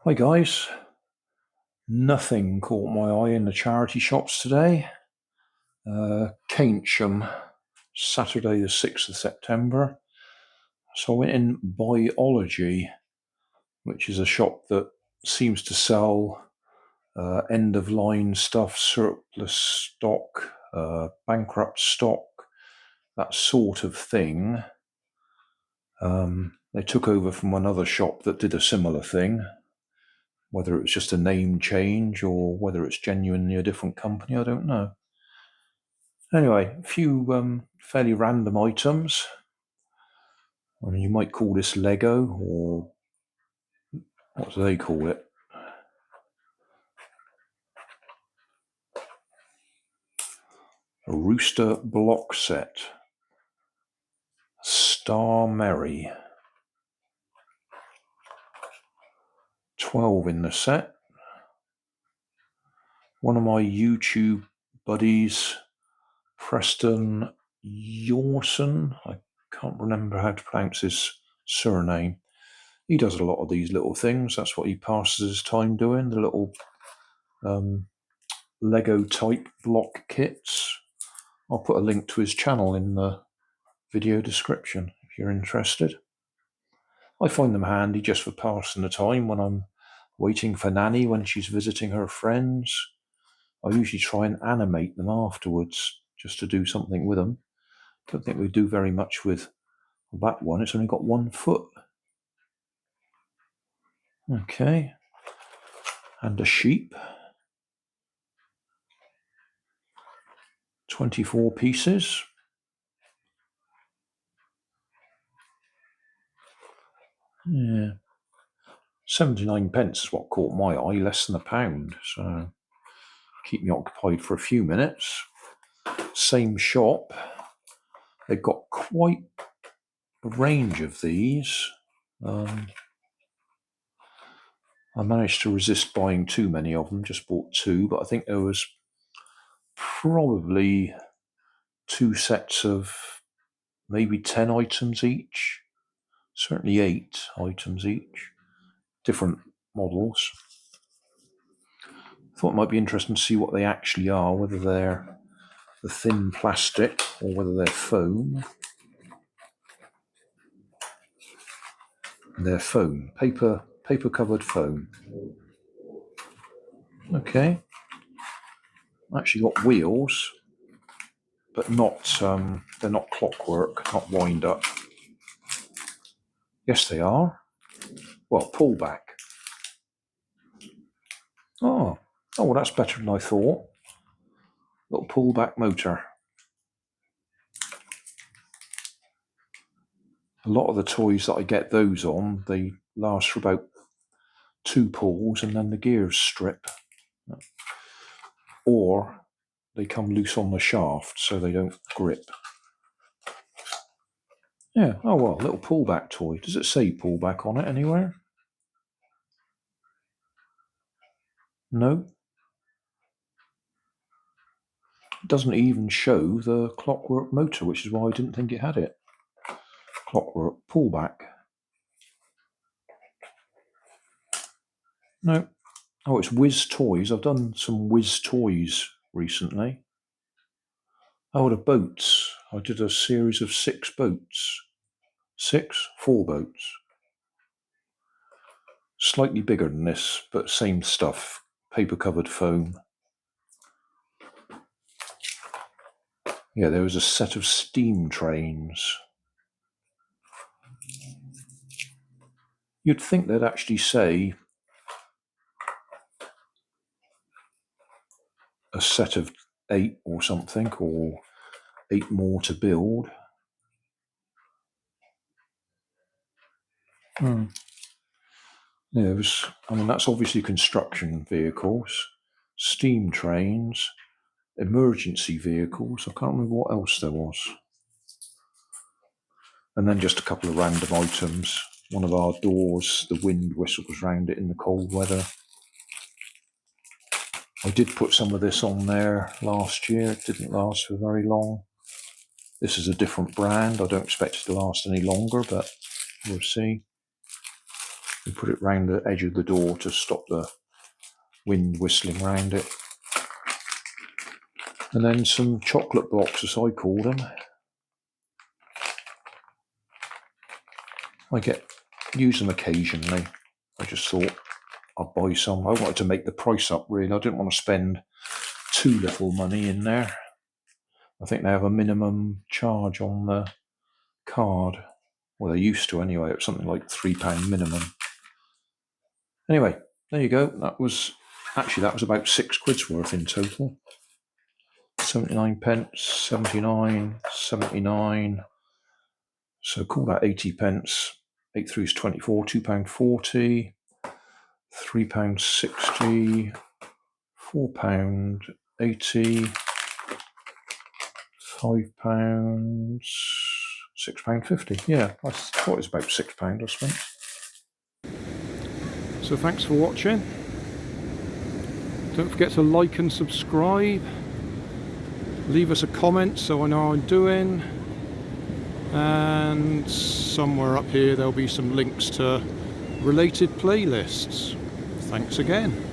Hi guys, nothing caught my eye in the charity shops today. Keynsham, Saturday the 6th of September. So I went in Buyology, which is a shop that seems to sell end-of-line stuff, surplus stock, bankrupt stock, that sort of thing. They took over from another shop that did a similar thing. Whether it was just a name change or whether it's genuinely a different company, I don't know. Anyway, a few fairly random items. I mean, you might call this Lego, or what do they call it? A rooster block set. Star Mary. 12 in the set. One of my YouTube buddies, Preston Jorson, I can't remember how to pronounce his surname. He does a lot of these little things. That's what he passes his time doing, the little Lego type block kits. I'll put a link to his channel in the video description if you're interested. I find them handy just for passing the time when I'm waiting for Nanny when she's visiting her friends. I usually try and animate them afterwards just to do something with them. Don't think we do very much with that one. It's only got 1 foot. Okay. And a sheep. 24 pieces. Yeah. 79 pence is what caught my eye, less than £1. So keep me occupied for a few minutes. Same shop. They've got quite a range of these. I managed to resist buying too many of them, just bought 2, but I think there was probably 2 sets of maybe 10 items each. Certainly 8 items each. Different models. Thought it might be interesting to see what they actually are, whether they're the thin plastic or whether they're foam. They're foam, paper covered foam. Okay. Actually got wheels, but not they're not clockwork, not wind up. Yes, they are. Well, pullback. Oh, well, that's better than I thought. Little pullback motor. A lot of the toys that I get those on, they last for about 2 pulls and then the gears strip. Or they come loose on the shaft so they don't grip. Yeah, oh well, little pullback toy. Does it say pullback on it anywhere? No. It doesn't even show the clockwork motor, which is why I didn't think it had it. Clockwork pullback. No. Oh, it's Whiz Toys. I've done some Whiz Toys recently. Oh, the boats. I did a series of 6 boats. 4 boats. Slightly bigger than this, but same stuff. Paper covered foam. Yeah, there was a set of steam trains. You'd think they'd actually say a set of 8 or something, or 8 more to build. Yeah, that's obviously construction vehicles, steam trains, emergency vehicles. I can't remember what else there was. And then just a couple of random items. One of our doors, the wind whistles round it in the cold weather. I did put some of this on there last year. It didn't last for very long. This is a different brand. I don't expect it to last any longer, but we'll see. We put it round the edge of the door to stop the wind whistling round it. And then some chocolate blocks, as I call them. I use them occasionally. I just thought I'd buy some. I wanted to make the price up, really. I didn't want to spend too little money in there. I think they have a minimum charge on the card. Well, they used to anyway. It was something like £3 minimum. Anyway, there you go. That was about £6 worth in total. 79p, 79, 79. So call that 80p. 8 through is 24, £2.40, £3.60, £4.80, £5, £6.50. Yeah, I thought it was about £6, I spent. So thanks for watching. Don't forget to like and subscribe. Leave us a comment so I know how I'm doing. And somewhere up here there'll be some links to related playlists. Thanks again.